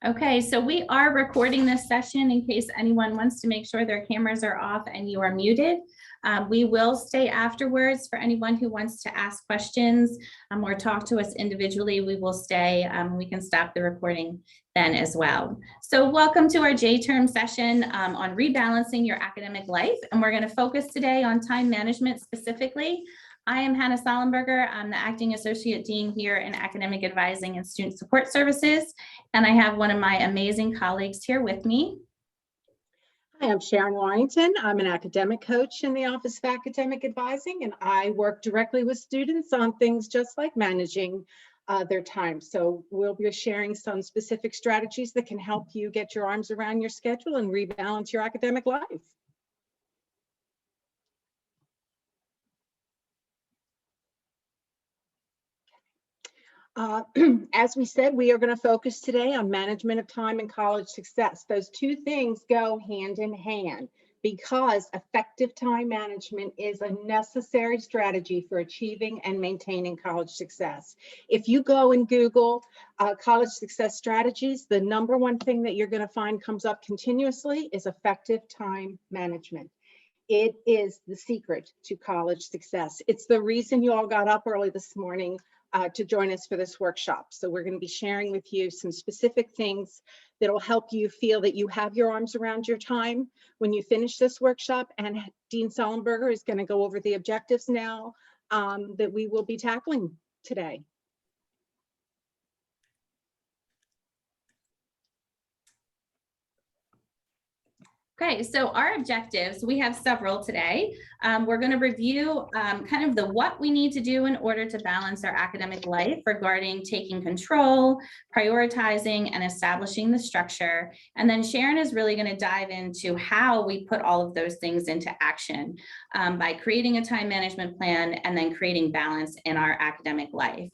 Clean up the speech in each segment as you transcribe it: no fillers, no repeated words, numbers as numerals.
Okay, so we are recording this session in case anyone wants to make sure their cameras are off and you are muted. We will stay afterwards for anyone who wants to ask questions or talk to us individually. We will stay. We can stop the recording then as well. So welcome to our J-term session on rebalancing your academic life. And we're going to focus today on time management specifically. I am Hannah Sollenberger. I'm the Acting Associate Dean here in Academic Advising and Student Support Services. And I have one of my amazing colleagues here with me. Hi, I'm Sharon Warrington. I'm an academic coach in the Office of Academic Advising, and I work directly with students on things just like managing their time. So we'll be sharing some specific strategies that can help you get your arms around your schedule and rebalance your academic life. As we said, we are going to focus today on management of time and college success. Those two things go hand in hand because effective time management is a necessary strategy for achieving and maintaining college success. If you go and Google college success strategies, the number one thing that you're going to find comes up continuously is effective time management. It is the secret to college success. It's the reason you all got up early this morning to join us for this workshop. So we're going to be sharing with you some specific things that will help you feel that you have your arms around your time when you finish this workshop. And Dean Sollenberger is going to go over the objectives now that we will be tackling today. Okay, so our objectives, we have several today. We're going to review kind of the what we need to do in order to balance our academic life regarding taking control, prioritizing, and establishing the structure. And then Sharon is really going to dive into how we put all of those things into action by creating a time management plan and then creating balance in our academic life.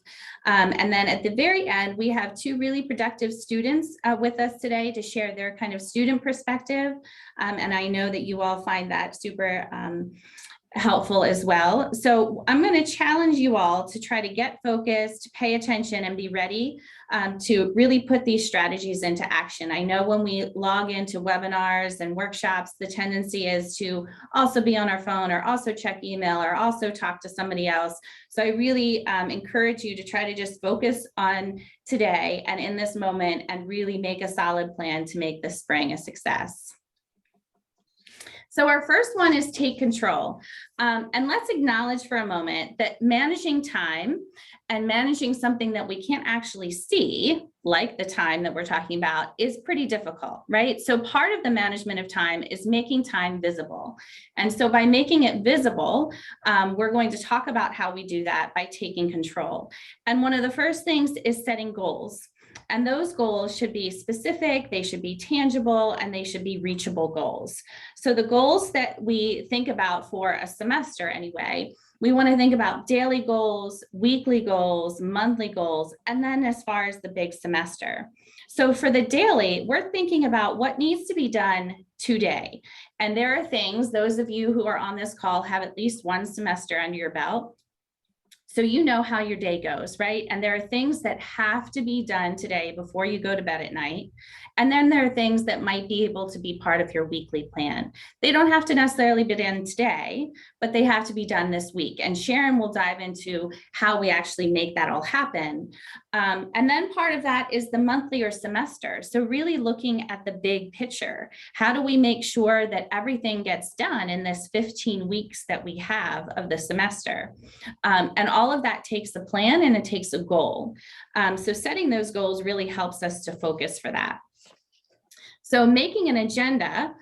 And then at the very end, we have two really productive students with us today to share their kind of student perspective. And I know that you all find that super helpful as well. So I'm going to challenge you all to try to get focused, pay attention, and be ready to really put these strategies into action. I know when we log into webinars and workshops, the tendency is to also be on our phone or also check email or also talk to somebody else. So I really encourage you to try to just focus on today and in this moment and really make a solid plan to make this spring a success. So our first one is take control. And let's acknowledge for a moment that managing time and managing something that we can't actually see, like the time that we're talking about, is pretty difficult, right? So part of the management of time is making time visible. And so by making it visible, we're going to talk about how we do that by taking control. And one of the first things is setting goals. And those goals should be specific, they should be tangible, and they should be reachable goals. So the goals that we think about for a semester anyway, we want to think about daily goals, weekly goals, monthly goals, and then as far as the big semester. So for the daily, we're thinking about what needs to be done today. And there are things, those of you who are on this call have at least one semester under your belt. So you know how your day goes, right? And there are things that have to be done today before you go to bed at night. And then there are things that might be able to be part of your weekly plan. They don't have to necessarily be done today, but they have to be done this week. And Sharon will dive into how we actually make that all happen. And then part of that is the monthly or semester. So really looking at the big picture. How do we make sure that everything gets done in this 15 weeks that we have of the semester? And all of that takes a plan and it takes a goal. So setting those goals really helps us to focus for that. So making an agenda,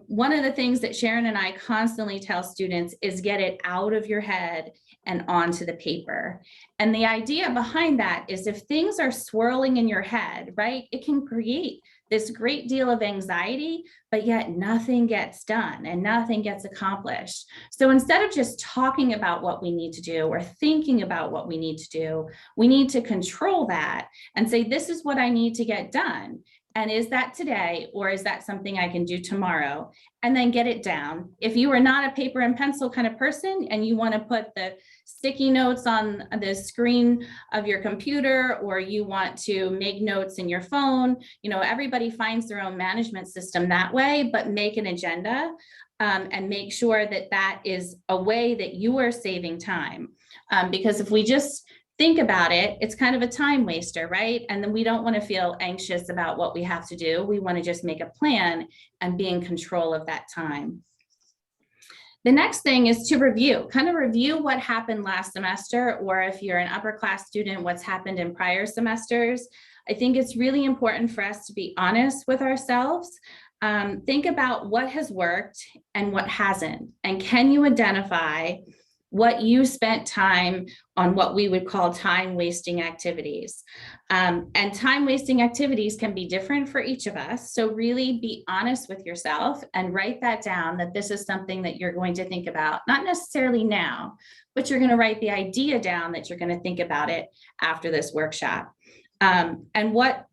one of the things that Sharon and I constantly tell students is get it out of your head and onto the paper. And the idea behind that is if things are swirling in your head, right, it can create this great deal of anxiety, but yet nothing gets done and nothing gets accomplished. So instead of just talking about what we need to do or thinking about what we need to do, we need to control that and say, this is what I need to get done. And is that today, or is that something I can do tomorrow? And then get it down. If you are not a paper and pencil kind of person and you want to put the sticky notes on the screen of your computer, or you want to make notes in your phone, everybody finds their own management system that way, but make an agenda and make sure that that is a way that you are saving time. Because if we just think about it, it's kind of a time waster, right? And then we don't want to feel anxious about what we have to do. We want to just make a plan and be in control of that time. The next thing is to review what happened last semester, or if you're an upper class student, what's happened in prior semesters. I think it's really important for us to be honest with ourselves. Think about what has worked and what hasn't, and can you identify what you spent time on, what we would call time wasting activities. And time wasting activities can be different for each of us. So really be honest with yourself and write that down, that this is something that you're going to think about, not necessarily now, but you're going to write the idea down that you're going to think about it after this workshop. And what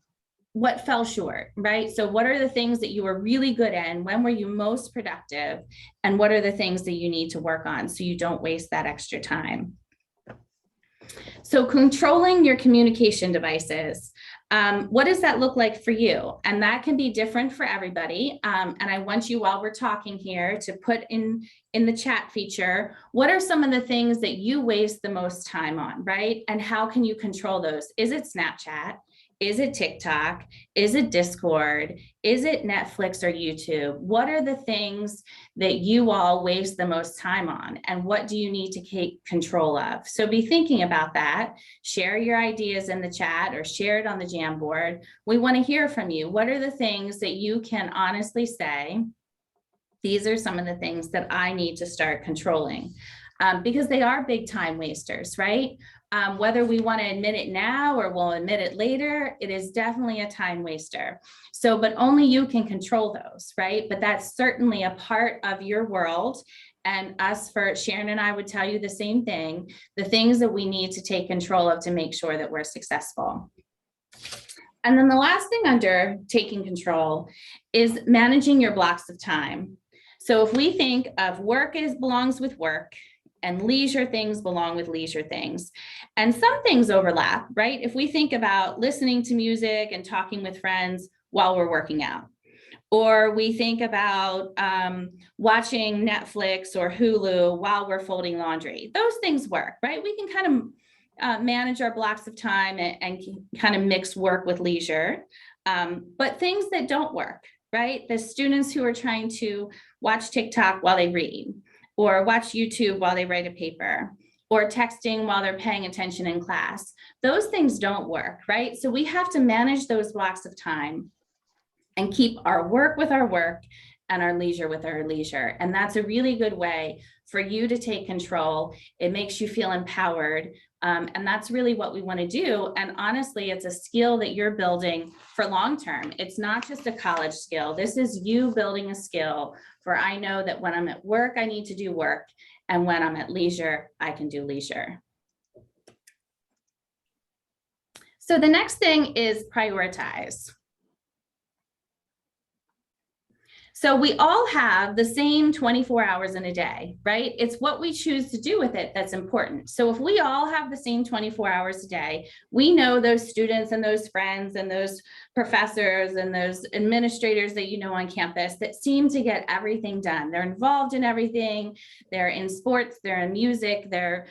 fell short, right? So what are the things that you were really good in? When were you most productive? And what are the things that you need to work on so you don't waste that extra time? So controlling your communication devices. What does that look like for you? And that can be different for everybody. And I want you, while we're talking here, to put in the chat feature, what are some of the things that you waste the most time on, right? And how can you control those? Is it Snapchat? Is it TikTok? Is it Discord? Is it Netflix or YouTube? What are the things that you all waste the most time on? And what do you need to take control of? So be thinking about that. Share your ideas in the chat or share it on the Jamboard. We want to hear from you. What are the things that you can honestly say, these are some of the things that I need to start controlling? Because they are big time wasters, right? Whether we want to admit it now or we'll admit it later, it is definitely a time waster. So, but only you can control those, right? But that's certainly a part of your world. And Sharon and I would tell you the same thing, the things that we need to take control of to make sure that we're successful. And then the last thing under taking control is managing your blocks of time. So if we think of work belongs with work, and leisure things belong with leisure things. And some things overlap, right? If we think about listening to music and talking with friends while we're working out, or we think about watching Netflix or Hulu while we're folding laundry, those things work, right? We can kind of manage our blocks of time and kind of mix work with leisure. But things that don't work, right? The students who are trying to watch TikTok while they read, or watch YouTube while they write a paper, or texting while they're paying attention in class. Those things don't work, right? So we have to manage those blocks of time and keep our work with our work and our leisure with our leisure. And that's a really good way for you to take control. It makes you feel empowered. And that's really what we want to do. And honestly, it's a skill that you're building for long term. It's not just a college skill. This is you building a skill for, I know that when I'm at work, I need to do work. And when I'm at leisure, I can do leisure. So the next thing is prioritize. So we all have the same 24 hours in a day, right? It's what we choose to do with it that's important. So if we all have the same 24 hours a day, we know those students and those friends and those professors and those administrators that you know on campus that seem to get everything done. They're involved in everything. They're in sports, they're in music, they're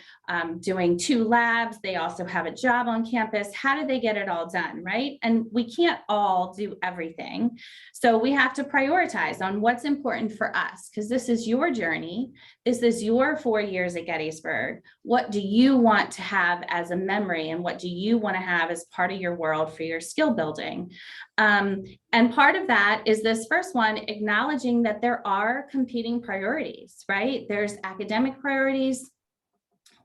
doing 2 labs. They also have a job on campus. How do they get it all done, right? And we can't all do everything. So we have to prioritize on what's important for us, because this is your journey. This is your 4 years at Gettysburg. What do you want to have as a memory, and what do you want to have as part of your world for your skill building? And part of that is this first one, acknowledging that there are competing priorities, right? There's academic priorities,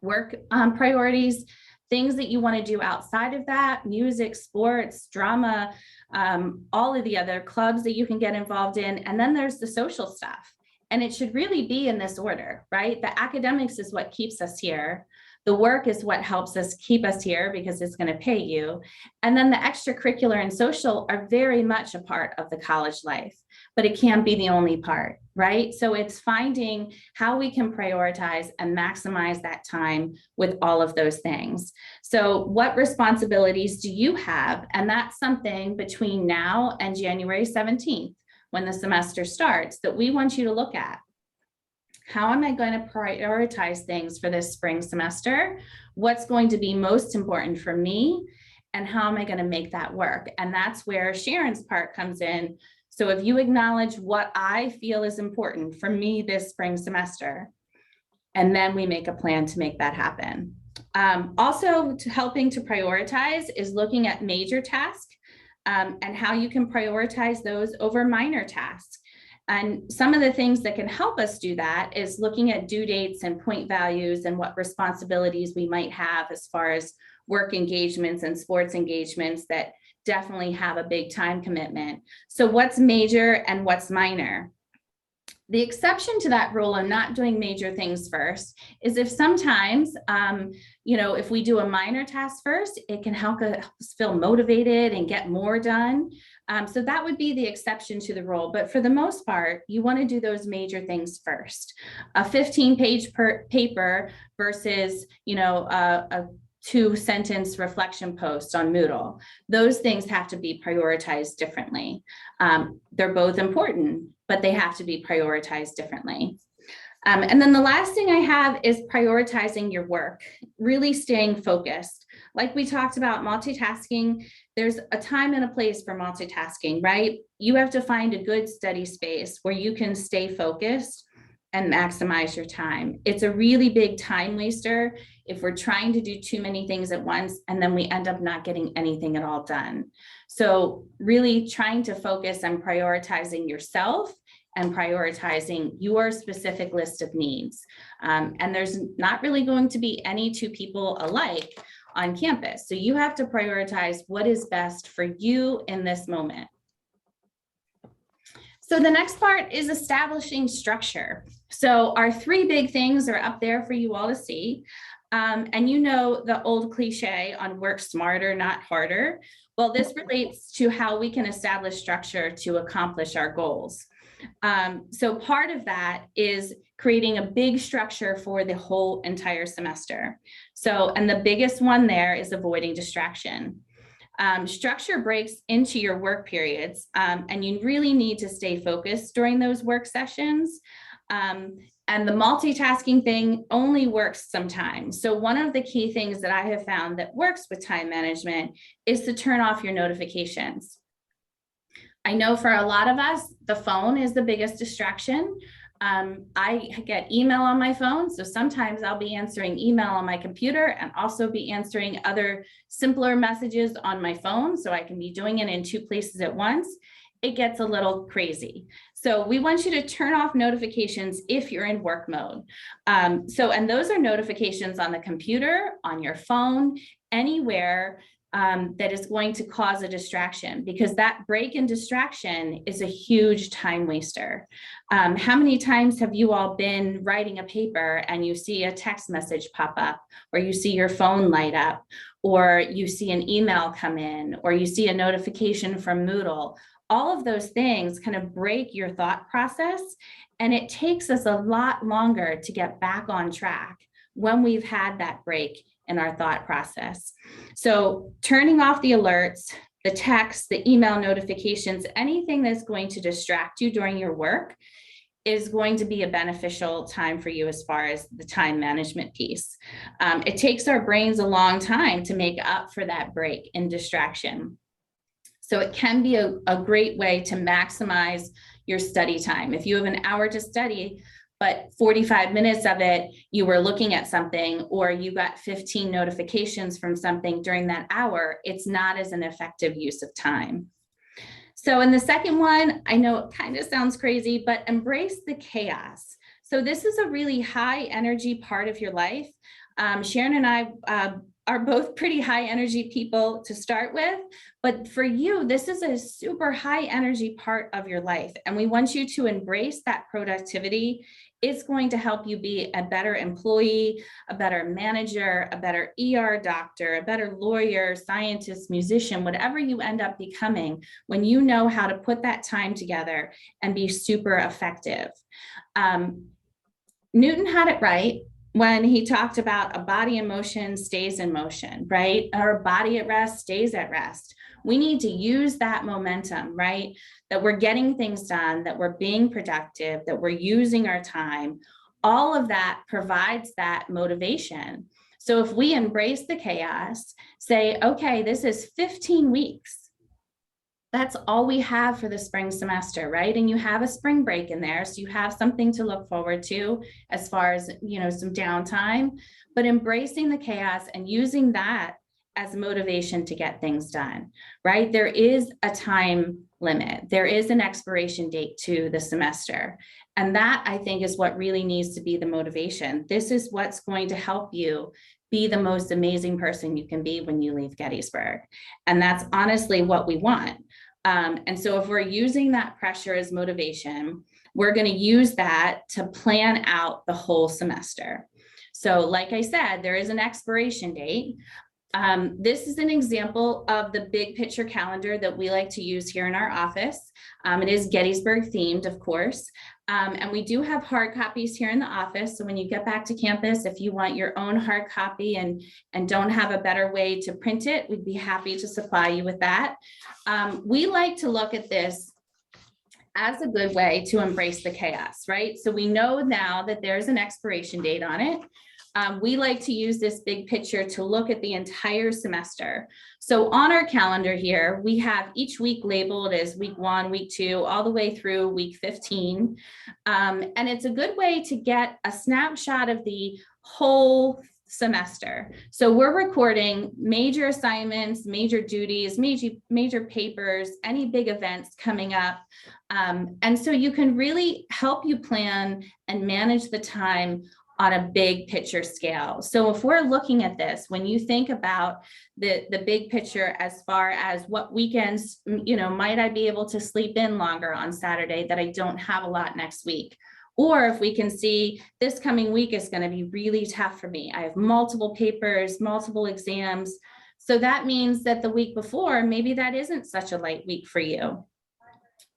work priorities, things that you want to do outside of that, music, sports, drama, all of the other clubs that you can get involved in. And then there's the social stuff. And it should really be in this order, right? The academics is what keeps us here. The work is what helps us keep us here because it's going to pay you. And then the extracurricular and social are very much a part of the college life, but it can't be the only part, right? So it's finding how we can prioritize and maximize that time with all of those things. So what responsibilities do you have? And that's something between now and January 17th, when the semester starts, that we want you to look at. How am I going to prioritize things for this spring semester? What's going to be most important for me? And how am I going to make that work? And that's where Sharon's part comes in. So if you acknowledge what I feel is important for me this spring semester, and then we make a plan to make that happen. Also, helping to prioritize is looking at major tasks and how you can prioritize those over minor tasks. And some of the things that can help us do that is looking at due dates and point values and what responsibilities we might have as far as work engagements and sports engagements that definitely have a big time commitment. So what's major and what's minor? The exception to that rule of not doing major things first is if sometimes, if we do a minor task first, it can help us feel motivated and get more done. So that would be the exception to the rule. But for the most part, you want to do those major things first. A 15-page paper versus, a 2-sentence reflection post on Moodle. Those things have to be prioritized differently. They're both important, but they have to be prioritized differently. And then the last thing I have is prioritizing your work, really staying focused. Like we talked about multitasking, there's a time and a place for multitasking, right? You have to find a good steady space where you can stay focused and maximize your time. It's a really big time waster if we're trying to do too many things at once and then we end up not getting anything at all done. So really trying to focus on prioritizing yourself and prioritizing your specific list of needs. And there's not really going to be any two people alike on campus. So you have to prioritize what is best for you in this moment. So the next part is establishing structure. So our 3 big things are up there for you all to see. And the old cliche on work smarter, not harder. Well, this relates to how we can establish structure to accomplish our goals. So part of that is creating a big structure for the whole entire semester. So, and the biggest one there is avoiding distraction. Structure breaks into your work periods, and you really need to stay focused during those work sessions. And the multitasking thing only works sometimes. So one of the key things that I have found that works with time management is to turn off your notifications. I know for a lot of us, the phone is the biggest distraction. I get email on my phone, so sometimes I'll be answering email on my computer and also be answering other simpler messages on my phone, so I can be doing it in 2 places at once. It gets a little crazy. So we want you to turn off notifications if you're in work mode. And those are notifications on the computer, on your phone, anywhere that is going to cause a distraction, because that break in distraction is a huge time waster. How many times have you all been writing a paper and you see a text message pop up, or you see your phone light up, or you see an email come in, or you see a notification from Moodle? All of those things kind of break your thought process, and it takes us a lot longer to get back on track when we've had that break in our thought process. So turning off the alerts, the texts, the email notifications, anything that's going to distract you during your work is going to be a beneficial time for you as far as the time management piece. It takes our brains a long time to make up for that break in distraction. So it can be a great way to maximize your study time. If you have an hour to study, but 45 minutes of it, you were looking at something, or you got 15 notifications from something during that hour, it's not as an effective use of time. So in the second one, I know it kind of sounds crazy, but embrace the chaos. So this is a really high energy part of your life. Sharon and I are both pretty high energy people to start with, but for you, this is a super high energy part of your life. And we want you to embrace that productivity It's going to help you be a better employee, a better manager, a better ER doctor, a better lawyer, scientist, musician, whatever you end up becoming, when you know how to put that time together and be super effective. Newton had it right when he talked about a body in motion stays in motion, right? Or a body at rest stays at rest. We need to use that momentum, right? That we're getting things done, that we're being productive, that we're using our time. All of that provides that motivation. So if we embrace the chaos, say, okay, this is 15 weeks. That's all we have for the spring semester, right? And you have a spring break in there, so you have something to look forward to as far as, some downtime, but embracing the chaos and using that as motivation to get things done, right? There is a time limit. There is an expiration date to the semester. And that, I think, is what really needs to be the motivation. This is what's going to help you be the most amazing person you can be when you leave Gettysburg. And that's honestly what we want. And so if we're using that pressure as motivation, we're going to use that to plan out the whole semester. So like I said, there is an expiration date. This is an example of the big picture calendar that we like to use here in our office. It is Gettysburg themed, of course. And we do have hard copies here in the office. So when you get back to campus, if you want your own hard copy and don't have a better way to print it, we'd be happy to supply you with that. We like to look at this as a good way to embrace the chaos, right? So we know now that there's an expiration date on it. We like to use this big picture to look at the entire semester. So on our calendar here, we have each week labeled as week 1, week 2, all the way through week 15. And it's a good way to get a snapshot of the whole semester. So we're recording major assignments, major duties, major papers, any big events coming up. And so you can really help you plan and manage the time on a big picture scale. So if we're looking at this, when you think about the big picture as far as what weekends, might I be able to sleep in longer on Saturday that I don't have a lot next week? Or if we can see this coming week is going to be really tough for me. I have multiple papers, multiple exams. So that means that the week before, maybe that isn't such a light week for you.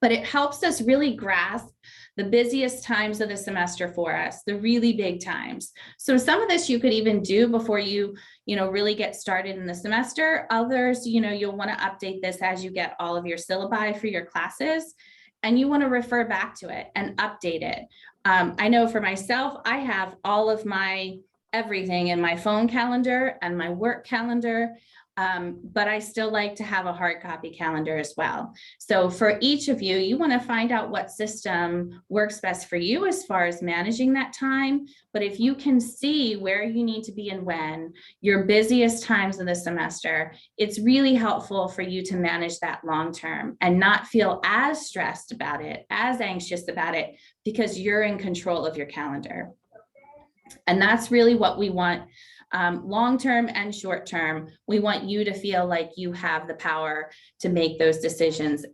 But it helps us really grasp the busiest times of the semester for us, the really big times. So some of this you could even do before you really get started in the semester. Others, you'll want to update this as you get all of your syllabi for your classes, and you want to refer back to it and update it. I know for myself, I have all of my everything in my phone calendar and my work calendar. But I still like to have a hard copy calendar as well. So for each of you, you want to find out what system works best for you as far as managing that time. But if you can see where you need to be and when, your busiest times of the semester, it's really helpful for you to manage that long term and not feel as stressed about it, as anxious about it, because you're in control of your calendar. And that's really what we want. Long-term and short-term, we want you to feel like you have the power to make those decisions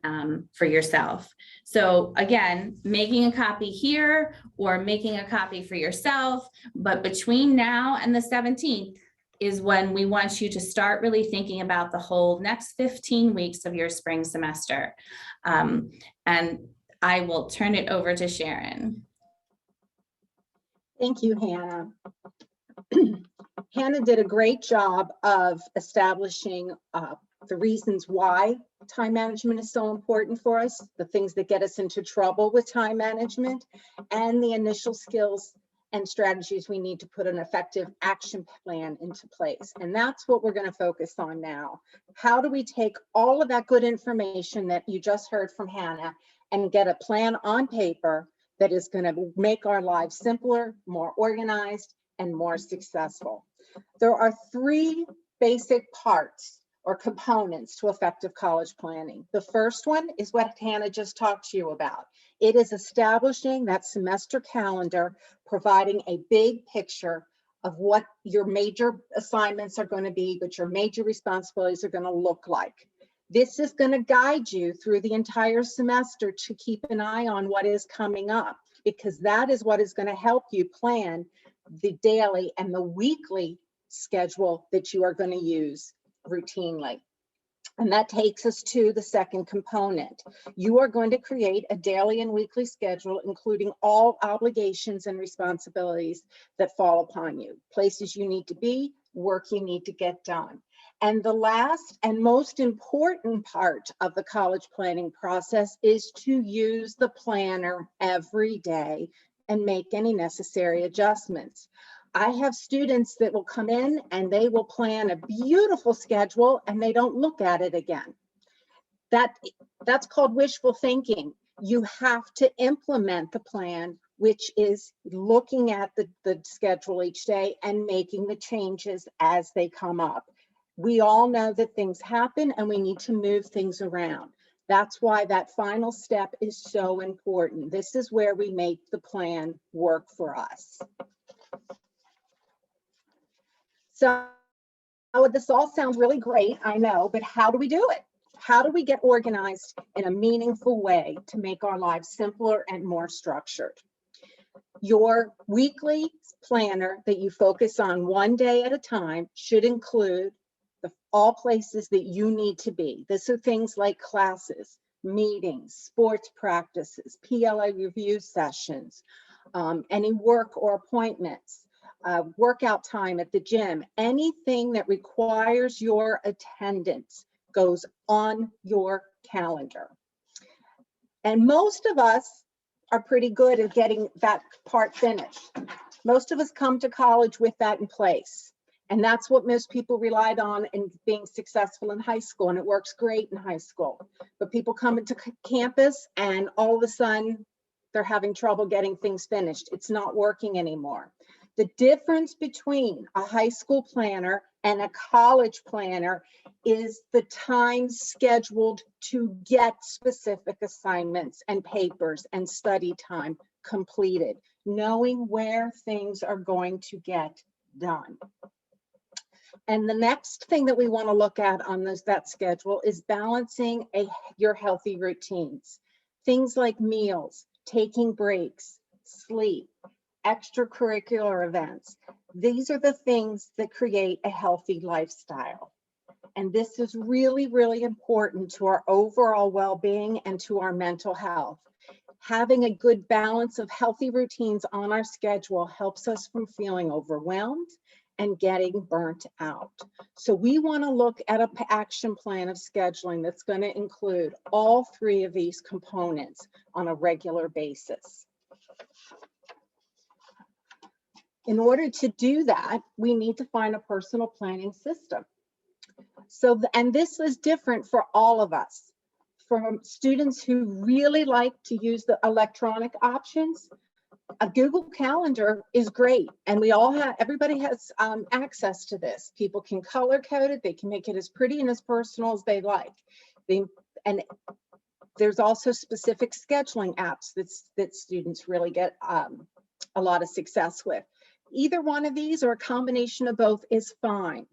for yourself. So again, making a copy here or making a copy for yourself, but between now and the 17th is when we want you to start really thinking about the whole next 15 weeks of your spring semester. And I will turn it over to Sharon. Thank you, Hannah. Hannah did a great job of establishing the reasons why time management is so important for us, the things that get us into trouble with time management, and the initial skills and strategies we need to put an effective action plan into place. And that's what we're going to focus on now. How do we take all of that good information that you just heard from Hannah and get a plan on paper that is going to make our lives simpler, more organized, and more successful? There are 3 basic parts or components to effective college planning. The first one is what Hannah just talked to you about. It is establishing that semester calendar, providing a big picture of what your major assignments are going to be, what your major responsibilities are going to look like. This is going to guide you through the entire semester to keep an eye on what is coming up. because that is what is going to help you plan the daily and the weekly schedule that you are going to use routinely. And that takes us to the second component. You are going to create a daily and weekly schedule, including all obligations and responsibilities that fall upon you, places you need to be, work you need to get done. And the last and most important part of the college planning process is to use the planner every day and make any necessary adjustments. I have students that will come in and they will plan a beautiful schedule and they don't look at it again. That's called wishful thinking. You have to implement the plan, which is looking at the schedule each day and making the changes as they come up. We all know that things happen and we need to move things around. That's why that final step is so important. This is where we make the plan work for us. So this all sounds really great, I know, but how do we do it? How do we get organized in a meaningful way to make our lives simpler and more structured? Your weekly planner that you focus on one day at a time should include all places that you need to be. This are things like classes, meetings, sports practices, PLA review sessions, any work or appointments, workout time at the gym. Anything that requires your attendance goes on your calendar. And most of us are pretty good at getting that part finished. Most of us come to college with that in place. And that's what most people relied on in being successful in high school. And it works great in high school. But people come into campus and all of a sudden they're having trouble getting things finished. It's not working anymore. The difference between a high school planner and a college planner is the time scheduled to get specific assignments and papers and study time completed, knowing where things are going to get done. And the next thing that we want to look at on that schedule is balancing your healthy routines. Things like meals, taking breaks, sleep, extracurricular events. These are the things that create a healthy lifestyle. And this is really, really important to our overall well-being and to our mental health. Having a good balance of healthy routines on our schedule helps us from feeling overwhelmed and getting burnt out. So we want to look at an action plan of scheduling that's going to include all three of these components on a regular basis. In order to do that, we need to find a personal planning system. So, and this is different for all of us. From students who really like to use the electronic options, a Google Calendar is great. And we all have, everybody has access to this. People can color code it. They can make it as pretty and as personal as they like. And there's also specific scheduling apps that students really get a lot of success with. Either one of these or a combination of both is fine.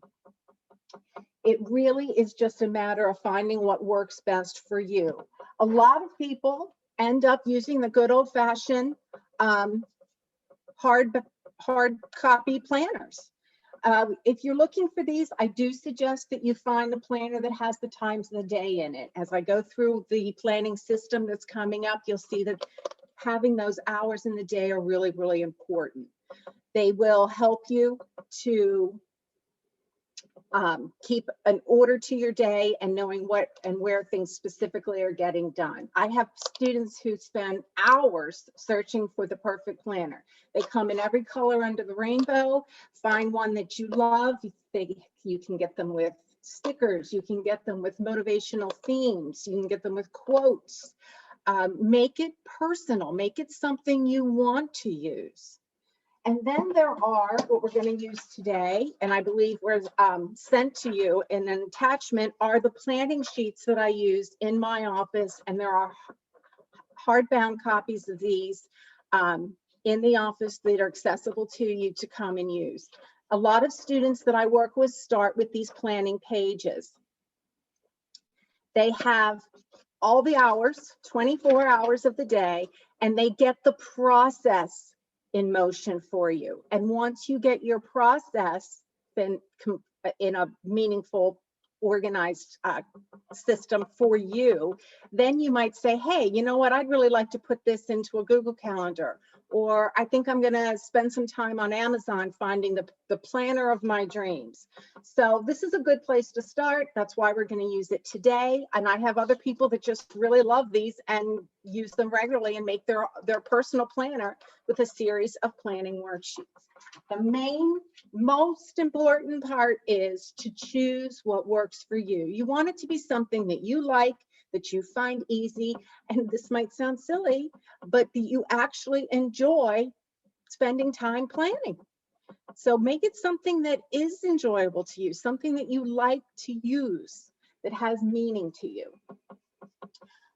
It really is just a matter of finding what works best for you. A lot of people end up using the good old-fashioned hard copy planners. If you're looking for these, I do suggest that you find a planner that has the times of the day in it. As I go through the planning system that's coming up, you'll see that having those hours in the day are really, really important. They will help you to keep an order to your day and knowing what and where things specifically are getting done. I have students who spend hours searching for the perfect planner. They come in every color under the rainbow. Find one that you love. You can get them with stickers. You can get them with motivational themes. You can get them with quotes. Make it personal. Make it something you want to use. And then there are what we're going to use today, and I believe were sent to you in an attachment, are the planning sheets that I used in my office. And there are hardbound copies of these in the office that are accessible to you to come and use. A lot of students that I work with start with these planning pages. They have all the hours, 24 hours of the day, and they get the process in motion for you. And once you get your process then in a meaningful, organized system for you, then you might say, hey, you know what, I'd really like to put this into a Google Calendar, or I think I'm going to spend some time on Amazon finding the planner of my dreams. So this is a good place to start. That's why we're going to use it today. And I have other people that just really love these and use them regularly and make their personal planner with a series of planning worksheets. The most important part is to choose what works for you. You want it to be something that you like, that you find easy, and this might sound silly, but that you actually enjoy spending time planning. So make it something that is enjoyable to you, something that you like to use, that has meaning to you.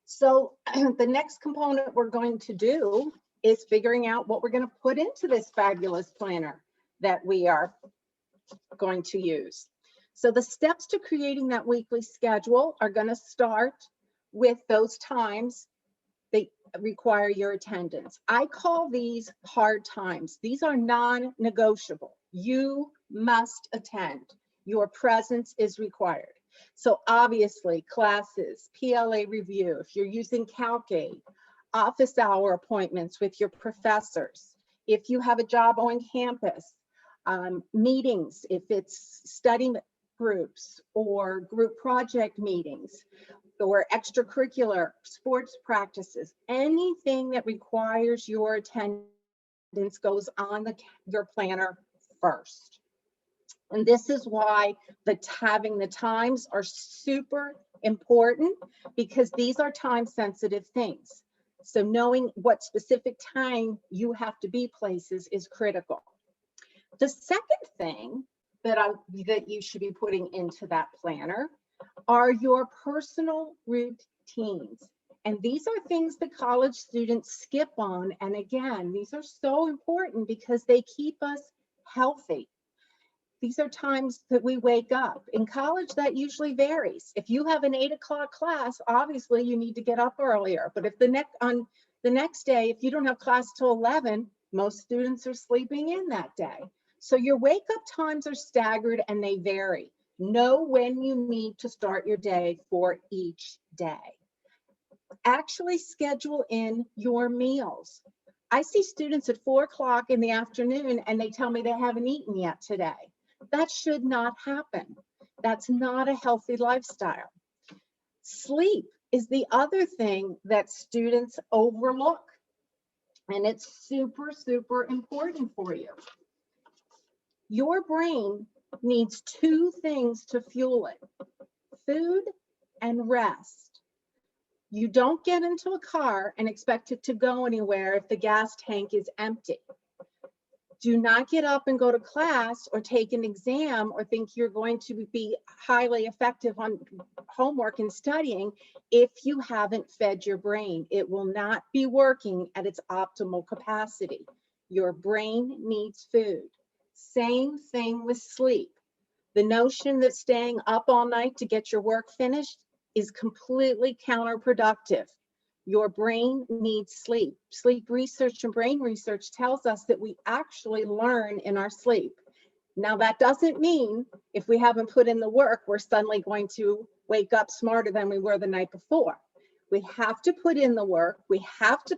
So the next component we're going to do is figuring out what we're going to put into this fabulous planner that we are going to use. So the steps to creating that weekly schedule are going to start with those times that require your attendance. I call these hard times. These are non-negotiable. You must attend. Your presence is required. So obviously classes, PLA review, if you're using CalcAid, office hour appointments with your professors, if you have a job on campus, meetings, if it's study groups or group project meetings or extracurricular sports practices, anything that requires your attendance goes on your planner first. And this is why having the times are super important, because these are time sensitive things. So knowing what specific time you have to be places is critical. The second thing that you should be putting into that planner are your personal routines. And these are things that college students skip on. And again, these are so important because they keep us healthy. These are times that we wake up. In college, that usually varies. If you have an 8 o'clock class, obviously you need to get up earlier. But if on the next day, if you don't have class till 11, most students are sleeping in that day. So your wake up times are staggered and they vary. Know when you need to start your day for each day. Actually schedule in your meals. I see students at 4 o'clock in the afternoon and they tell me they haven't eaten yet today. That should not happen. That's not a healthy lifestyle. Sleep is the other thing that students overlook, and it's super, super important for you. Your brain needs 2 things to fuel it: food and rest. You don't get into a car and expect it to go anywhere if the gas tank is empty. Do not get up and go to class or take an exam or think you're going to be highly effective on homework and studying if you haven't fed your brain. It will not be working at its optimal capacity. Your brain needs food. Same thing with sleep. The notion that staying up all night to get your work finished is completely counterproductive. Your brain needs sleep. Sleep research and brain research tells us that we actually learn in our sleep. Now, that doesn't mean if we haven't put in the work, we're suddenly going to wake up smarter than we were the night before. We have to put in the work. We have to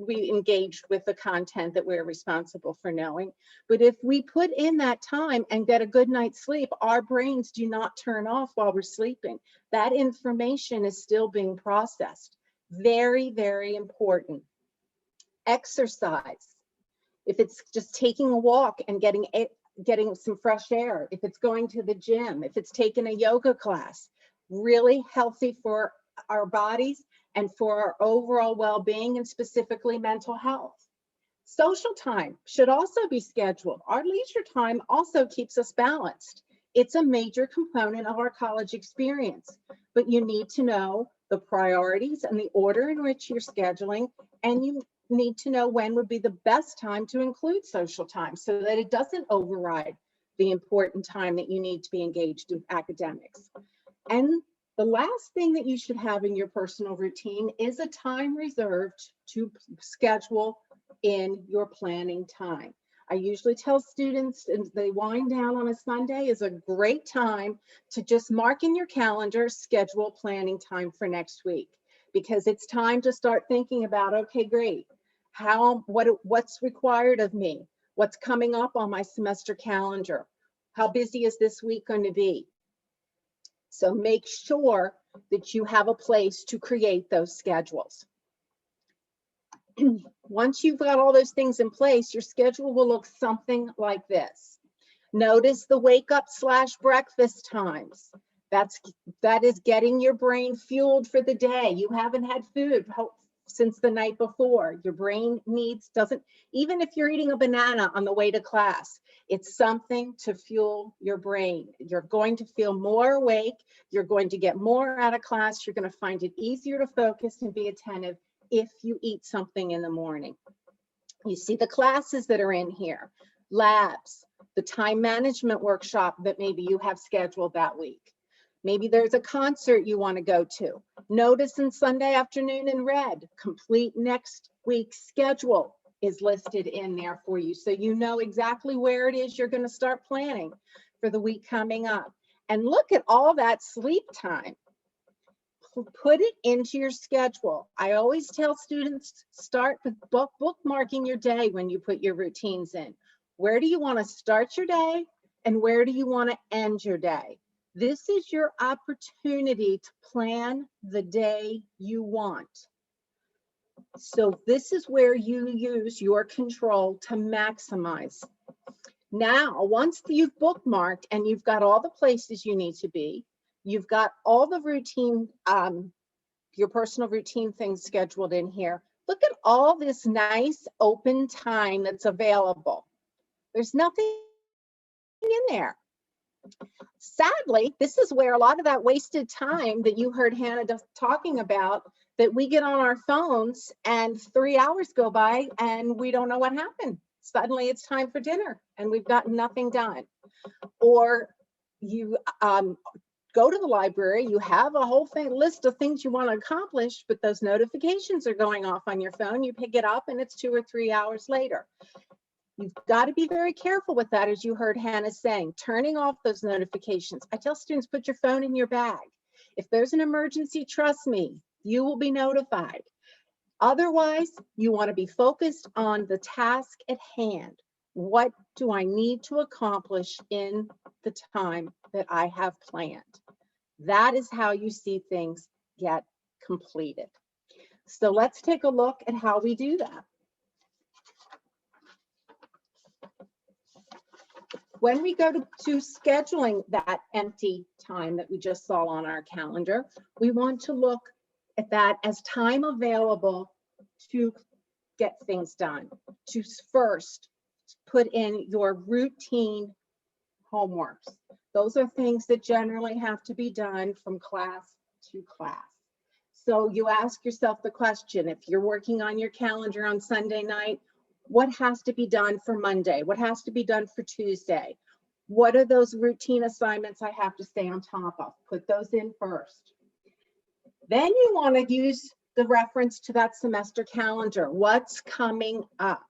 be engaged with the content that we're responsible for knowing. But if we put in that time and get a good night's sleep, our brains do not turn off while we're sleeping. That information is still being processed. Very, very important. Exercise. If it's just taking a walk and getting some fresh air, if it's going to the gym, if it's taking a yoga class, really healthy for our bodies and for our overall well-being and specifically mental health. Social time should also be scheduled. Our leisure time also keeps us balanced. It's a major component of our college experience, but you need to know the priorities and the order in which you're scheduling, and you need to know when would be the best time to include social time so that it doesn't override the important time that you need to be engaged in academics. And The last thing that you should have in your personal routine is a time reserved to schedule in your planning time. I usually tell students, and they wind down on a Sunday is a great time to just mark in your calendar, schedule planning time for next week, because it's time to start thinking about, okay, great, what's required of me? What's coming up on my semester calendar? How busy is this week going to be? So make sure that you have a place to create those schedules. Once you've got all those things in place, your schedule will look something like this. Notice the wake up / breakfast times. That is getting your brain fueled for the day. You haven't had food since the night before. Your brain doesn't, even if you're eating a banana on the way to class, it's something to fuel your brain. You're going to feel more awake. You're going to get more out of class. You're going to find it easier to focus and be attentive if you eat something in the morning. You see the classes that are in here, labs, the time management workshop that maybe you have scheduled that week. Maybe there's a concert you want to go to. Notice in Sunday afternoon in red, complete next week's schedule is listed in there for you. So you know exactly where it is you're going to start planning for the week coming up. And look at all that sleep time. Put it into your schedule. I always tell students, start with bookmarking your day when you put your routines in. Where do you want to start your day and where do you want to end your day? This is your opportunity to plan the day you want. So this is where you use your control to maximize. Now, once you've bookmarked and you've got all the places you need to be, you've got all the routine, your personal routine things scheduled in here. Look at all this nice open time that's available. There's nothing in there. Sadly, this is where a lot of that wasted time that you heard Hannah talking about, that we get on our phones and 3 hours go by and we don't know what happened. Suddenly it's time for dinner and we've got nothing done. Or you go to the library, you have a whole list of things you want to accomplish, but those notifications are going off on your phone. You pick it up and it's 2 or 3 hours later. You've got to be very careful with that, as you heard Hannah saying, turning off those notifications. I tell students, put your phone in your bag. If there's an emergency, trust me, you will be notified. Otherwise, you want to be focused on the task at hand. What do I need to accomplish in the time that I have planned? That is how you see things get completed. So let's take a look at how we do that. When we go to scheduling that empty time that we just saw on our calendar, we want to look at that as time available to get things done, to first put in your routine homeworks. Those are things that generally have to be done from class to class. So you ask yourself the question, if you're working on your calendar on Sunday night, what has to be done for Monday? What has to be done for Tuesday? What are those routine assignments I have to stay on top of? Put those in first. Then you want to use the reference to that semester calendar. What's coming up?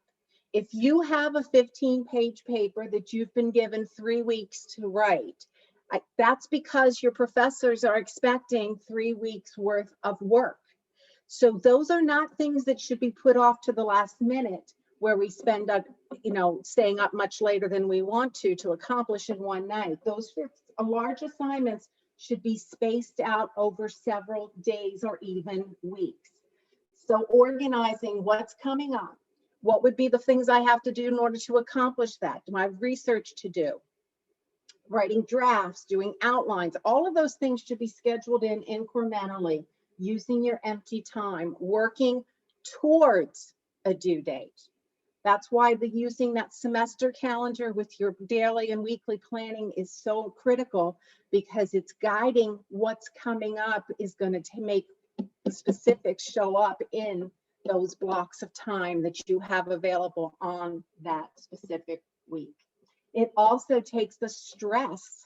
If you have a 15-page paper that you've been given 3 weeks to write, that's because your professors are expecting 3 weeks worth of work. So those are not things that should be put off to the last minute, where we spend up, staying up much later than we want to accomplish in one night. Those large assignments should be spaced out over several days or even weeks. So organizing what's coming up, what would be the things I have to do in order to accomplish that? Do I have research to do? Writing drafts, doing outlines, all of those things should be scheduled in incrementally, using your empty time, working towards a due date. That's why using that semester calendar with your daily and weekly planning is so critical, because it's guiding what's coming up, is going to make the specifics show up in those blocks of time that you have available on that specific week. It also takes the stress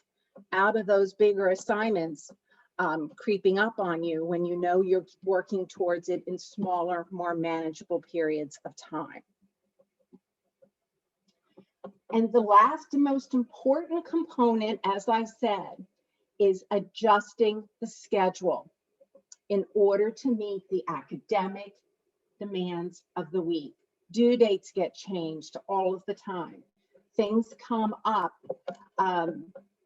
out of those bigger assignments creeping up on you when you know you're working towards it in smaller, more manageable periods of time. And the last and most important component, as I said, is adjusting the schedule in order to meet the academic demands of the week. Due dates get changed all of the time. Things come up.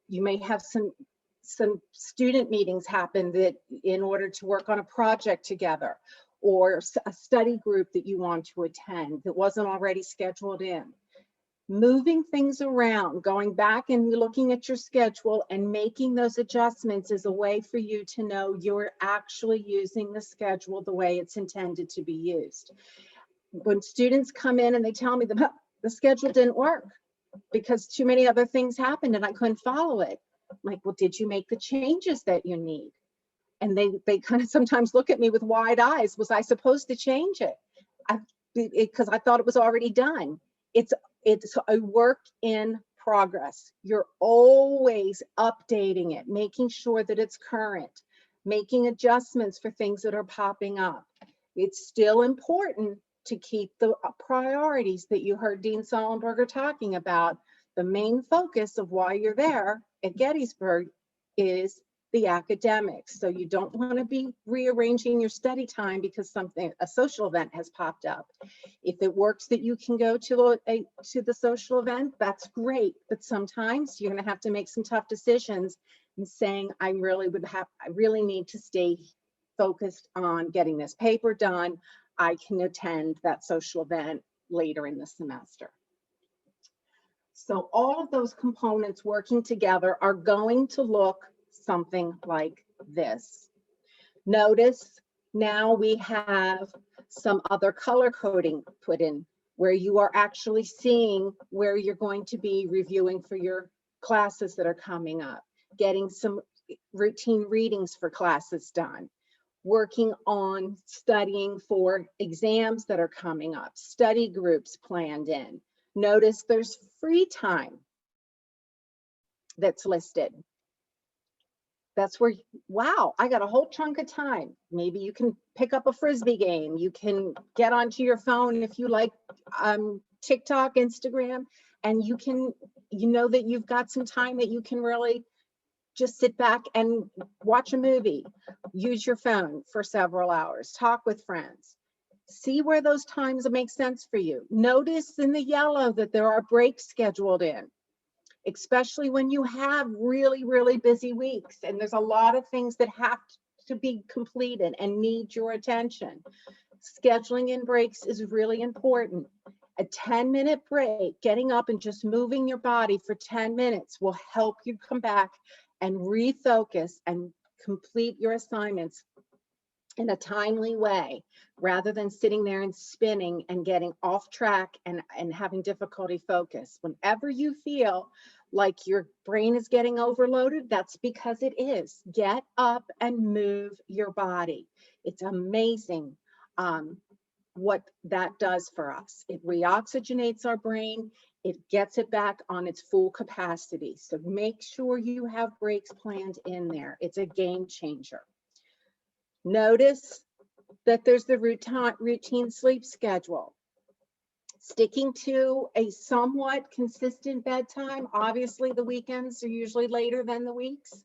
You may have some student meetings happen that in order to work on a project together, or a study group that you want to attend that wasn't already scheduled in. Moving things around, going back and looking at your schedule and making those adjustments is a way for you to know you're actually using the schedule the way it's intended to be used. When students come in and they tell me the schedule didn't work because too many other things happened and I couldn't follow it. I'm like, well, did you make the changes that you need? And they kind of sometimes look at me with wide eyes. Was I supposed to change it? Because I thought it was already done. It's a work in progress. You're always updating it, making sure that it's current, making adjustments for things that are popping up. It's still important to keep the priorities that you heard Dean Sollenberger talking about. The main focus of why you're there at Gettysburg is the academics. So you don't want to be rearranging your study time because a social event has popped up. If it works that you can go to the social event, that's great. But sometimes you're going to have to make some tough decisions and saying, I really need to stay focused on getting this paper done. I can attend that social event later in the semester. So all of those components working together are going to look something like this. Notice now we have some other color coding put in where you are actually seeing where you're going to be reviewing for your classes that are coming up, getting some routine readings for classes done, working on studying for exams that are coming up, study groups planned in. Notice there's free time that's listed. That's where, wow, I got a whole chunk of time. Maybe you can pick up a Frisbee game. You can get onto your phone if you like TikTok, Instagram, and you know that you've got some time that you can really just sit back and watch a movie, use your phone for several hours, talk with friends. See where those times make sense for you. Notice in the yellow that there are breaks scheduled in, especially when you have really, really busy weeks and there's a lot of things that have to be completed and need your attention. Scheduling in breaks is really important. A 10-minute break, getting up and just moving your body for 10 minutes will help you come back and refocus and complete your assignments in a timely way, rather than sitting there and spinning and getting off track and having difficulty focus. Whenever you feel like your brain is getting overloaded, that's because it is. Get up and move your body. It's amazing what that does for us. It reoxygenates our brain. It gets it back on its full capacity. So make sure you have breaks planned in there. It's a game changer. Notice that there's the routine sleep schedule. Sticking to a somewhat consistent bedtime. Obviously, the weekends are usually later than the weeks.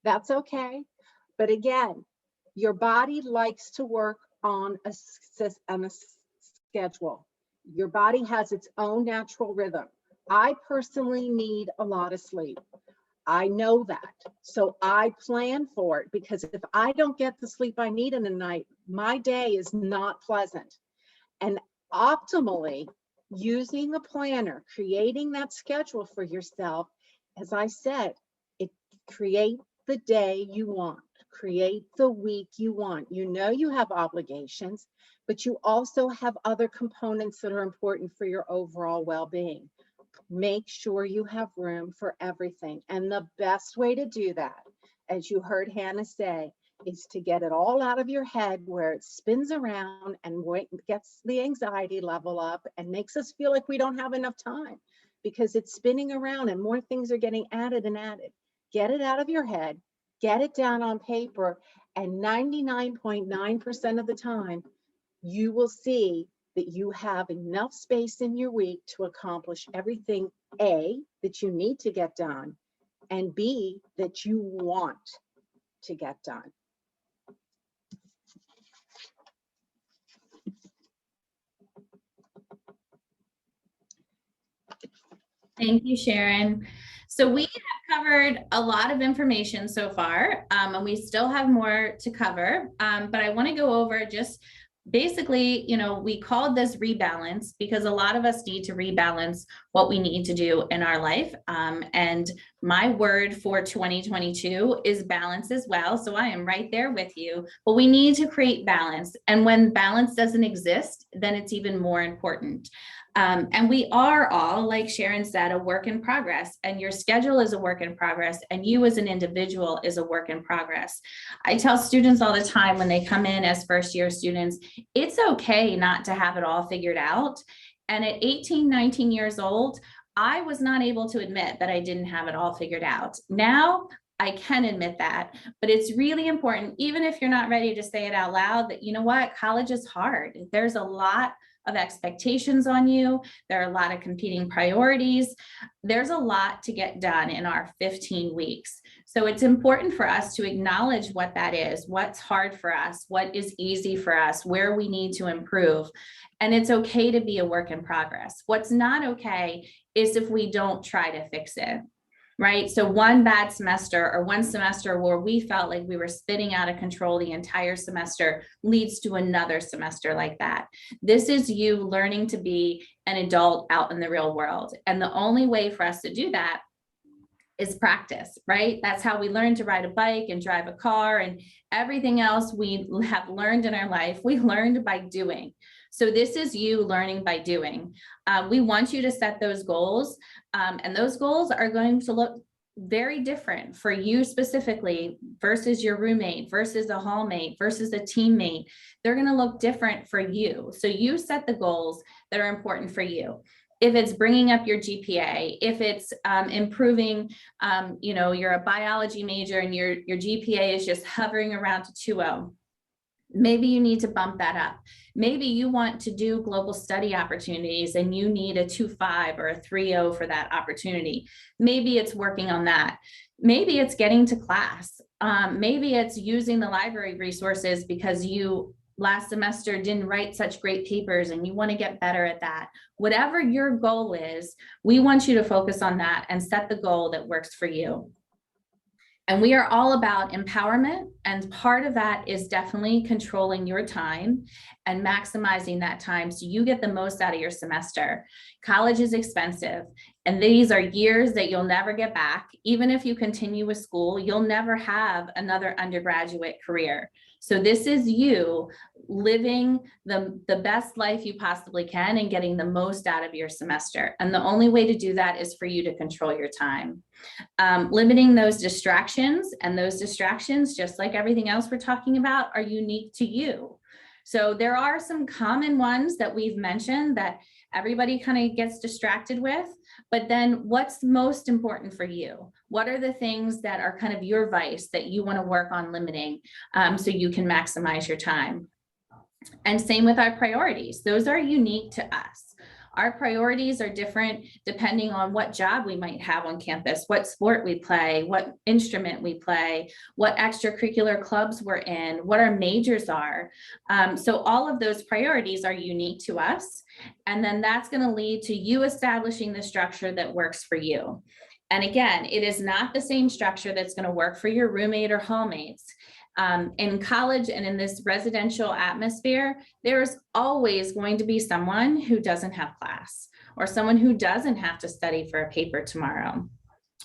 That's okay. But again, your body likes to work on a schedule. Your body has its own natural rhythm. I personally need a lot of sleep. I know that. So I plan for it, because if I don't get the sleep I need in the night, my day is not pleasant. And optimally, using a planner, creating that schedule for yourself, as I said, it create the day you want, create the week you want. You know you have obligations, but you also have other components that are important for your overall well-being. Make sure you have room for everything. And the best way to do that, as you heard Hannah say, is to get it all out of your head where it spins around and gets the anxiety level up and makes us feel like we don't have enough time, because it's spinning around and more things are getting added and added. Get it out of your head, get it down on paper, and 99.9% of the time, you will see that you have enough space in your week to accomplish everything, A, that you need to get done, and B, that you want to get done. Thank you, Sharon. So we have covered a lot of information so far, and we still have more to cover, but I want to go over just basically, we called this rebalance because a lot of us need to rebalance what we need to do in our life. And my word for 2022 is balance as well. So I am right there with you, but we need to create balance. And when balance doesn't exist, then it's even more important. And we are all, like Sharon said, a work in progress, and your schedule is a work in progress, and you as an individual is a work in progress. I tell students all the time when they come in as first year students, it's okay not to have it all figured out. And at 18, 19 years old, I was not able to admit that I didn't have it all figured out. Now, I can admit that, but it's really important, even if you're not ready to say it out loud, that you know what, college is hard. There's a lot of expectations on you. There are a lot of competing priorities. There's a lot to get done in our 15 weeks. So it's important for us to acknowledge what that is, what's hard for us, what is easy for us, where we need to improve. And it's okay to be a work in progress. What's not okay is if we don't try to fix it. Right? So one bad semester or one semester where we felt like we were spinning out of control the entire semester leads to another semester like that. This is you learning to be an adult out in the real world. And the only way for us to do that is practice, right? That's how we learn to ride a bike and drive a car, and everything else we have learned in our life, we learned by doing. So this is you learning by doing. We want you to set those goals, and those goals are going to look very different for you specifically versus your roommate, versus a hallmate, versus a teammate. They're going to look different for you. So you set the goals that are important for you. If it's bringing up your GPA, if it's improving, you're a biology major and your GPA is just hovering around to 2.0. Maybe you need to bump that up. Maybe you want to do global study opportunities and you need a 2.5 or a 3.0 for that opportunity. Maybe it's working on that. Maybe it's getting to class. Maybe it's using the library resources because you last semester didn't write such great papers and you want to get better at that. Whatever your goal is, we want you to focus on that and set the goal that works for you. And we are all about empowerment. And part of that is definitely controlling your time and maximizing that time so you get the most out of your semester. College is expensive, and these are years that you'll never get back. Even if you continue with school, you'll never have another undergraduate career. So this is you living the best life you possibly can and getting the most out of your semester. And the only way to do that is for you to control your time. Limiting those distractions, and those distractions, just like everything else we're talking about, are unique to you. So there are some common ones that we've mentioned that everybody kind of gets distracted with, but then what's most important for you? What are the things that are kind of your vice that you want to work on limiting so you can maximize your time? And same with our priorities. Those are unique to us. Our priorities are different depending on what job we might have on campus, what sport we play, what instrument we play, what extracurricular clubs we're in, what our majors are. So all of those priorities are unique to us. And then that's going to lead to you establishing the structure that works for you. And again, it is not the same structure that's going to work for your roommate or hallmates. In college and in this residential atmosphere, there's always going to be someone who doesn't have class, or someone who doesn't have to study for a paper tomorrow,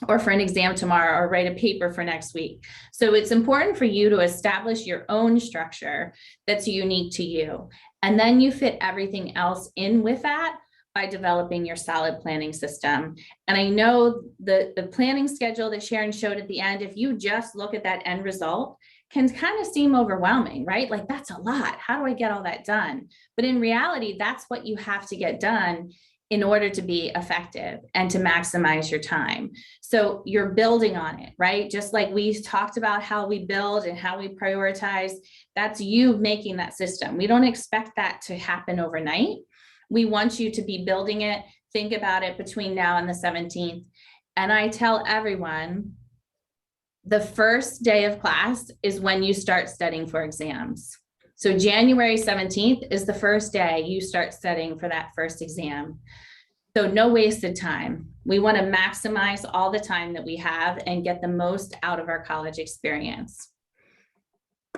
or for an exam tomorrow, or write a paper for next week. So it's important for you to establish your own structure that's unique to you. And then you fit everything else in with that by developing your solid planning system. And I know the planning schedule that Sharon showed at the end, if you just look at that end result, can kind of seem overwhelming, right? Like, that's a lot. How do I get all that done? But in reality, that's what you have to get done in order to be effective and to maximize your time. So you're building on it, right? Just like we talked about how we build and how we prioritize, that's you making that system. We don't expect that to happen overnight. We want you to be building it. Think about it between now and the 17th. And I tell everyone, the first day of class is when you start studying for exams. So January 17th is the first day you start studying for that first exam. So no wasted time. We want to maximize all the time that we have and get the most out of our college experience.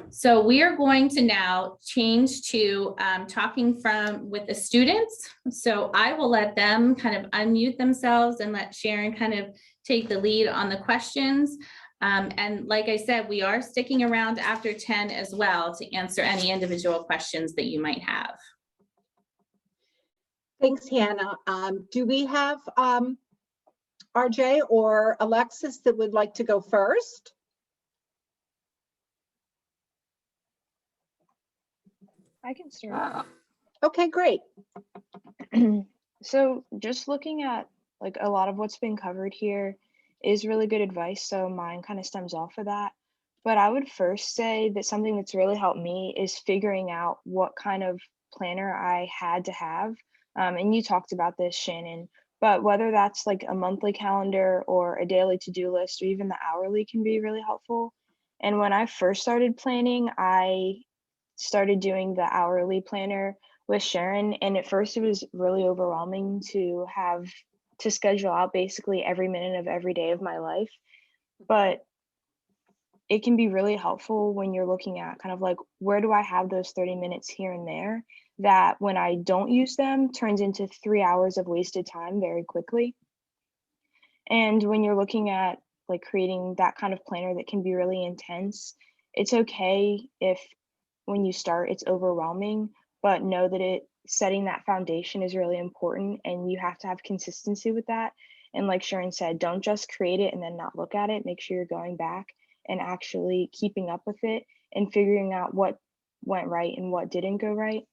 So we are going to now change to talking with the students. So I will let them kind of unmute themselves and let Sharon kind of take the lead on the questions. And like I said, we are sticking around after 10 as well to answer any individual questions that you might have. Thanks, Hannah. Do we have RJ or Alexis that would like to go first? I can start. Okay, great. So just looking at like a lot of what's been covered here is really good advice. So mine kind of stems off of that. But I would first say that something that's really helped me is figuring out what kind of planner I had to have. And you talked about this, Shannon, but whether that's like a monthly calendar or a daily to-do list or even the hourly can be really helpful. And when I first started planning, I started doing the hourly planner with Sharon. And at first it was really overwhelming to have to schedule out basically every minute of every day of my life. But it can be really helpful when you're looking at kind of like, where do I have those 30 minutes here and there that when I don't use them turns into 3 hours of wasted time very quickly. And when you're looking at like creating that kind of planner that can be really intense, it's okay if when you start it's overwhelming, but know that setting that foundation is really important and you have to have consistency with that. And like Sharon said, don't just create it and then not look at it. Make sure you're going back and actually keeping up with it and figuring out what went right and what didn't go right.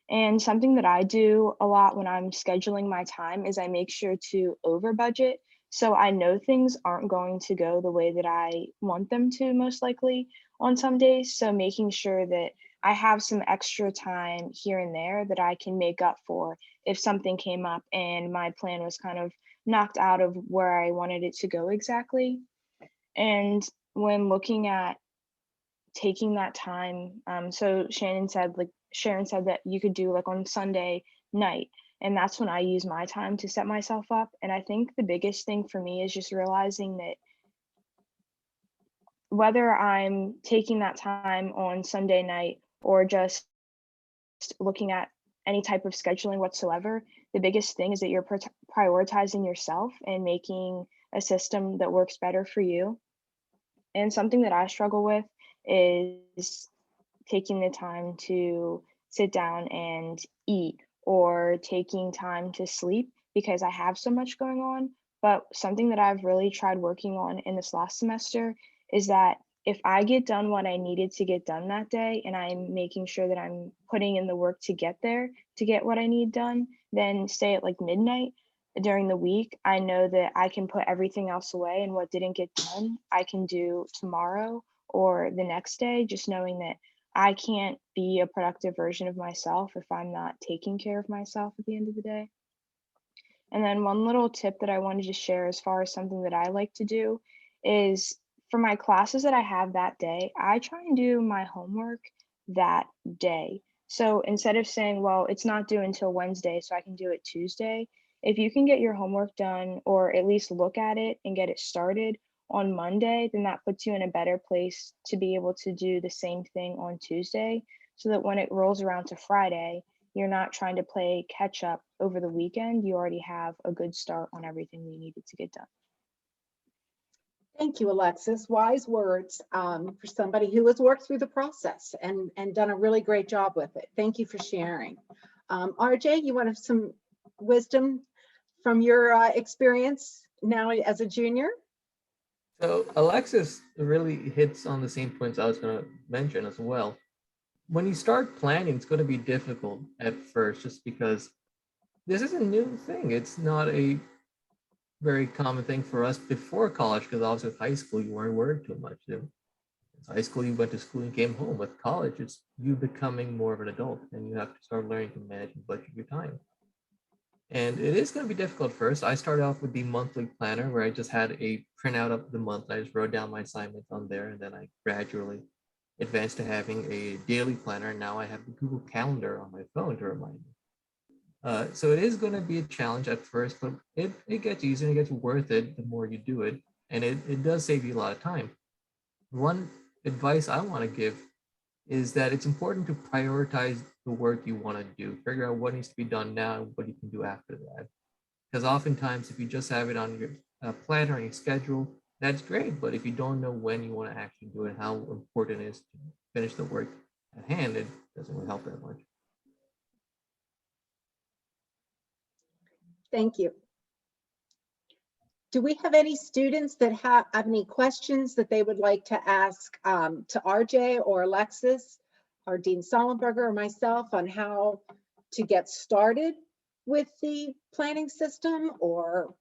And something that I do a lot when I'm scheduling my time is I make sure to over budget. So I know things aren't going to go the way that I want them to most likely on some days. So making sure that I have some extra time here and there that I can make up for if something came up and my plan was kind of knocked out of where I wanted it to go exactly. And when looking at taking that time, so Sharon said that you could do like on Sunday night, and that's when I use my time to set myself up. And I think the biggest thing for me is just realizing that whether I'm taking that time on Sunday night or just looking at any type of scheduling whatsoever, the biggest thing is that you're prioritizing yourself and making a system that works better for you. And something that I struggle with is taking the time to sit down and eat or taking time to sleep because I have so much going on. But something that I've really tried working on in this last semester is that if I get done what I needed to get done that day and I'm making sure that I'm putting in the work to get there to get what I need done, then stay at like midnight during the week, I know that I can put everything else away and what didn't get done, I can do tomorrow or the next day, just knowing that I can't be a productive version of myself if I'm not taking care of myself at the end of the day. And then one little tip that I wanted to share as far as something that I like to do is for my classes that I have that day, I try and do my homework that day. So instead of saying, well, it's not due until Wednesday, so I can do it Tuesday, if you can get your homework done or at least look at it and get it started on Monday, then that puts you in a better place to be able to do the same thing on Tuesday so that when it rolls around to Friday, you're not trying to play catch up over the weekend. You already have a good start on everything you needed to get done. Thank you, Alexis. Wise words for somebody who has worked through the process and done a really great job with it. Thank you for sharing. RJ, you want some wisdom from your experience now as a junior? So Alexis really hits on the same points I was going to mention as well. When you start planning, it's going to be difficult at first just because this is a new thing. It's not a very common thing for us before college, because obviously with high school, you weren't worried too much. In high school, you went to school and came home. With college, it's you becoming more of an adult, and you have to start learning to manage and budget your time. And it is going to be difficult first. I started off with the monthly planner where I just had a printout of the month. I just wrote down my assignments on there, and then I gradually advanced to having a daily planner. And now I have the Google Calendar on my phone to remind me. So it is going to be a challenge at first, but it gets easier and it gets worth it the more you do it. And it does save you a lot of time. One advice I want to give is that it's important to prioritize the work you want to do. Figure out what needs to be done now and what you can do after that. Because oftentimes, if you just have it on your planner or your schedule, that's great. But if you don't know when you want to actually do it, how important it is to finish the work at hand, it doesn't really help that much. Thank you. Do we have any students that have any questions that they would like to ask to RJ or Alexis or Dean Sollenberger or myself on how to get started with the planning system, or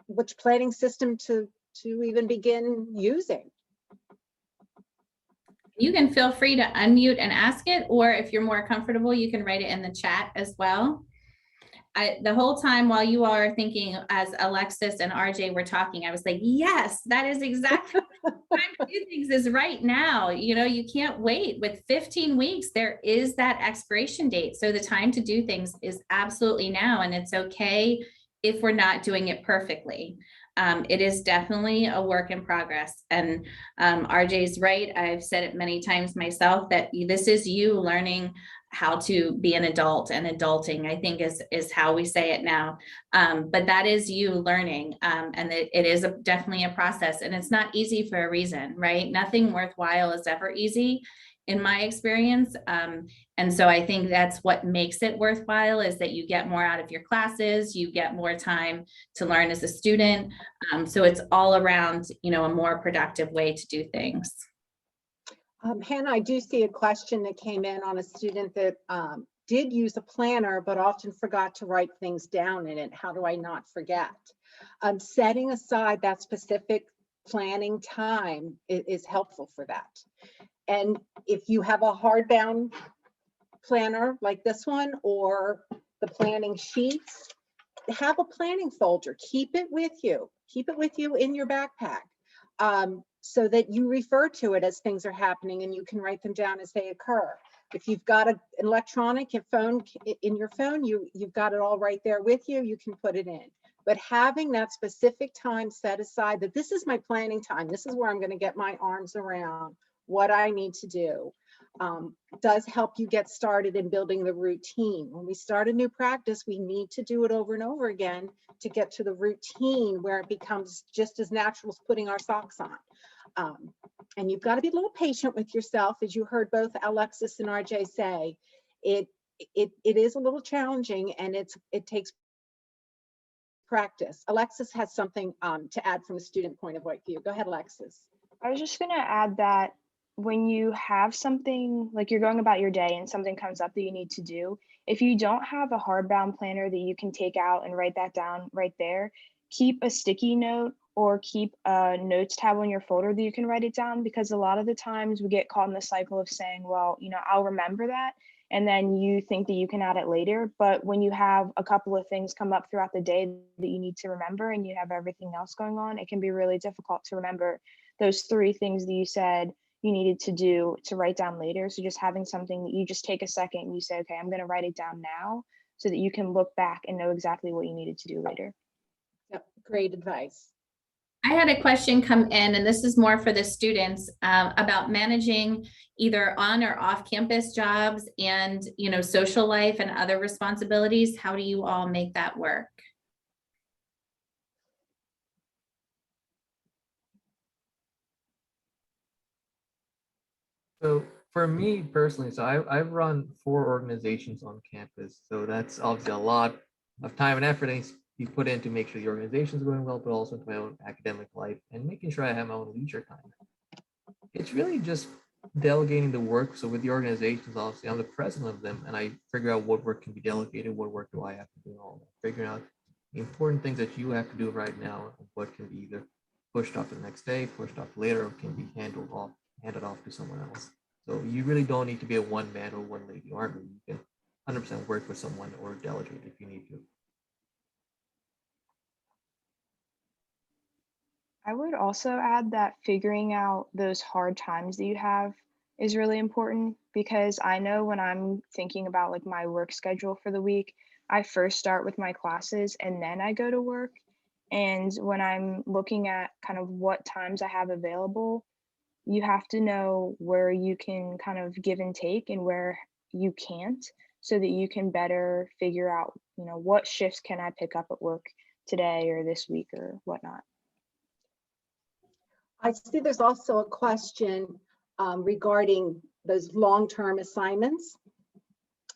which planning system to even begin using? You can feel free to unmute and ask it, or if you're more comfortable, you can write it in the chat as well. The whole time while you are thinking, as Alexis and RJ were talking, I was like, yes, that is exactly the time to do things is right now. You know, you can't wait. With 15 weeks, there is that expiration date. So the time to do things is absolutely now. And it's okay if we're not doing it perfectly. It is definitely a work in progress. And RJ's right. I've said it many times myself that this is you learning how to be an adult, and adulting, I think, is how we say it now. But that is you learning, and it is definitely a process, and it's not easy for a reason, right? Nothing worthwhile is ever easy in my experience. And so I think that's what makes it worthwhile, is that you get more out of your classes, you get more time to learn as a student. So it's all around, you know, a more productive way to do things. Hannah, I do see a question that came in on a student that did use a planner, but often forgot to write things down in it. How do I not forget? Setting aside that specific planning time is helpful for that. And if you have a hardbound planner like this one, or the planning sheets, have a planning folder. Keep it with you. Keep it with you in your backpack. So that you refer to it as things are happening and you can write them down as they occur. If you've got an electronic phone in your phone, you've got it all right there with you, you can put it in. But having that specific time set aside, that this is my planning time, this is where I'm going to get my arms around what I need to do, does help you get started in building the routine. When we start a new practice, we need to do it over and over again to get to the routine where it becomes just as natural as putting our socks on. And you've got to be a little patient with yourself, as you heard both Alexis and RJ say. It is a little challenging, and it takes practice. Alexis has something to add from a student point of view. Go ahead, Alexis. I was just going to add that when you have something, like you're going about your day and something comes up that you need to do, if you don't have a hardbound planner that you can take out and write that down right there, keep a sticky note or keep a notes tab on your folder that you can write it down, because a lot of the times we get caught in the cycle of saying, well, you know, I'll remember that. And then you think that you can add it later. But when you have a couple of things come up throughout the day that you need to remember and you have everything else going on, it can be really difficult to remember those 3 things that you said you needed to do to write down later. So just having something that you just take a second and you say, okay, I'm going to write it down now, so that you can look back and know exactly what you needed to do later. Yep, great advice. I had a question come in, and this is more for the students, about managing either on or off campus jobs and, you know, social life and other responsibilities. How do you all make that work? So for me personally, so I've run 4 organizations on campus. So that's obviously a lot of time and effort you put in to make sure the organization is going well, but also into my own academic life and making sure I have my own leisure time. It's really just delegating the work. So with the organizations, obviously, I'm the president of them, and I figure out what work can be delegated, what work do I have to do, and all that. Figuring out the important things that you have to do right now, and what can be either pushed off to the next day, pushed off later, or can be handed off to someone else. So you really don't need to be a one man or one lady army. You can 100% work with someone or delegate if you need to. I would also add that figuring out those hard times that you have is really important because I know when I'm thinking about like my work schedule for the week, I first start with my classes and then I go to work. And when I'm looking at kind of what times I have available, you have to know where you can kind of give and take and where you can't so that you can better figure out, what shifts can I pick up at work today or this week or whatnot. I see there's also a question regarding those long-term assignments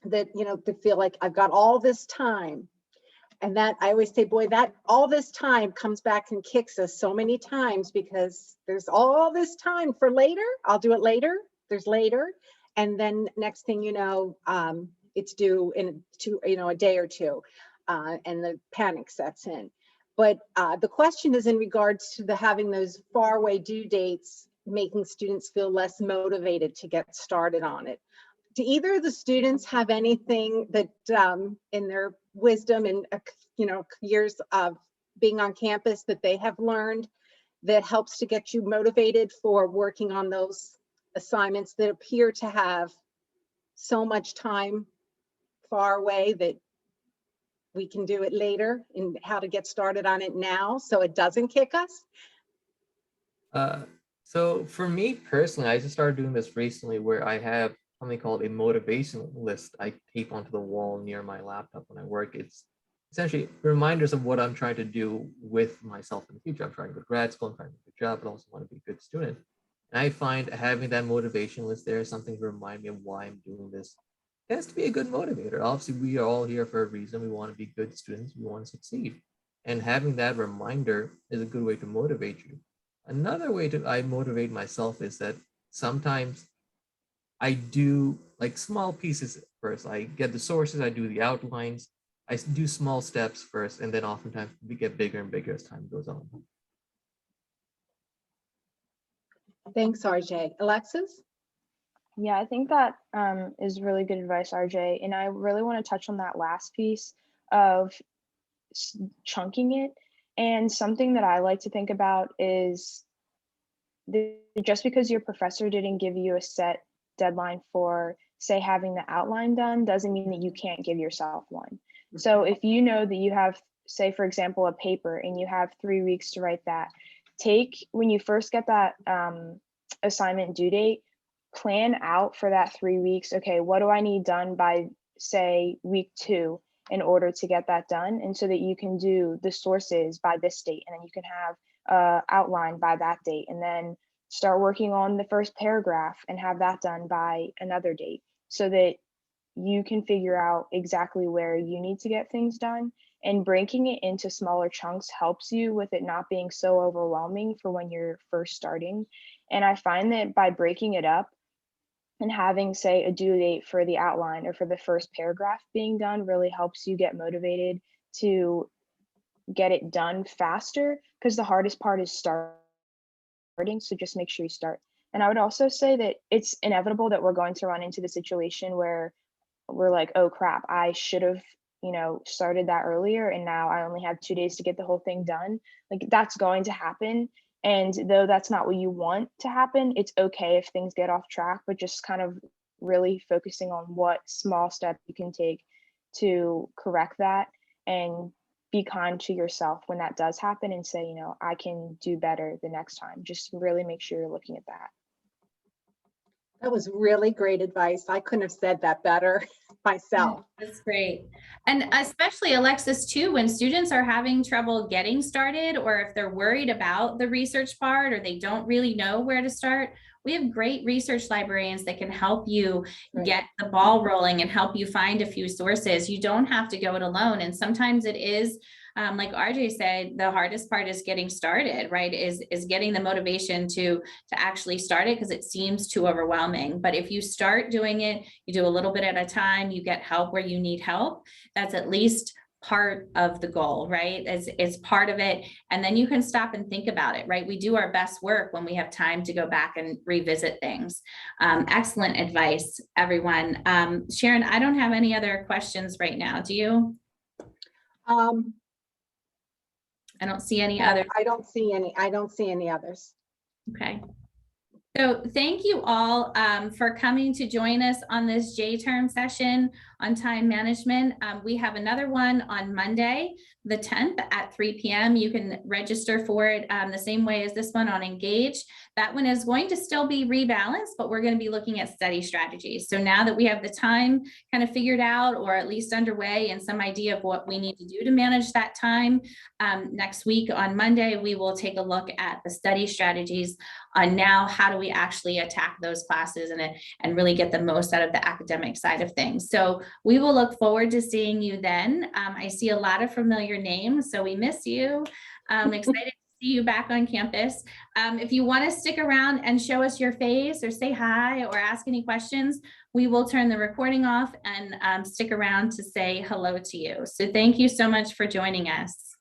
that, to feel like I've got all this time. And that I always say, boy, that all this time comes back and kicks us so many times because there's all this time for later. I'll do it later. There's later. And then next thing you know, it's due in a day or two, and the panic sets in. But the question is in regards to having those faraway due dates, making students feel less motivated to get started on it. Do either of the students have anything that in their wisdom and years of being on campus that they have learned that helps to get you motivated for working on those assignments that appear to have so much time far away that we can do it later, and how to get started on it now so it doesn't kick us? So for me personally, I just started doing this recently where I have something called a motivation list I tape onto the wall near my laptop when I work. It's essentially reminders of what I'm trying to do with myself in the future. I'm trying to go to grad school, I'm trying to do a good job, but also want to be a good student. And I find having that motivation list there is something to remind me of why I'm doing this. It has to be a good motivator. Obviously, we are all here for a reason. We want to be good students, we want to succeed. And having that reminder is a good way to motivate you. Another way I motivate myself is that sometimes I do like small pieces first. I get the sources, I do the outlines, I do small steps first, and then oftentimes we get bigger and bigger as time goes on. Thanks, RJ. Alexis? Yeah, I think that is really good advice, RJ. And I really want to touch on that last piece of chunking it. And something that I like to think about is just because your professor didn't give you a set deadline for, say, having the outline done doesn't mean that you can't give yourself one. So if you know that you have, say, for example, a paper and you have 3 weeks to write that, when you first get that assignment due date, plan out for that 3 weeks. Okay, what do I need done by, say, week 2 in order to get that done? And so that you can do the sources by this date, and then you can have outline by that date, and then start working on the first paragraph and have that done by another date, so that you can figure out exactly where you need to get things done. And breaking it into smaller chunks helps you with it not being so overwhelming for when you're first starting. And I find that by breaking it up and having, say, a due date for the outline or for the first paragraph being done really helps you get motivated to get it done faster, because the hardest part is starting. So just make sure you start. And I would also say that it's inevitable that we're going to run into the situation where we're like, oh crap, I should have, started that earlier, and now I only have 2 days to get the whole thing done. Like, that's going to happen. And though that's not what you want to happen, it's okay if things get off track, but just kind of really focusing on what small step you can take to correct that, and be kind to yourself when that does happen, and say, I can do better the next time. Just really make sure you're looking at that. That was really great advice. I couldn't have said that better myself. That's great. And especially, Alexis, too, when students are having trouble getting started, or if they're worried about the research part, or they don't really know where to start, we have great research librarians that can help you get the ball rolling and help you find a few sources. You don't have to go it alone. And sometimes it is like RJ said, the hardest part is getting started, right? Is getting the motivation to actually start it, because it seems too overwhelming. But if you start doing it, you do a little bit at a time, you get help where you need help. That's at least part of the goal, right? Is part of it. And then you can stop and think about it, right? We do our best work when we have time to go back and revisit things. Excellent advice, everyone. Sharon, I don't have any other questions right now. Do you? Um, I don't see any no, other. I don't see any others. Okay. So thank you all for coming to join us on this J-term session on time management. We have another one on Monday, the 10th at 3 p.m. You can register for it the same way as this one on Engage. That one is going to still be Rebalance, but we're going to be looking at study strategies. So now that we have the time kind of figured out, or at least underway, and some idea of what we need to do to manage that time, next week on Monday, we will take a look at the study strategies on now how do we actually attack those classes and really get the most out of the academic side of things. So we will look forward to seeing you then. I see a lot of familiar names, so we miss you. Excited to see you back on campus. If you want to stick around and show us your face or say hi or ask any questions, we will turn the recording off and stick around to say hello to you. So thank you so much for joining us.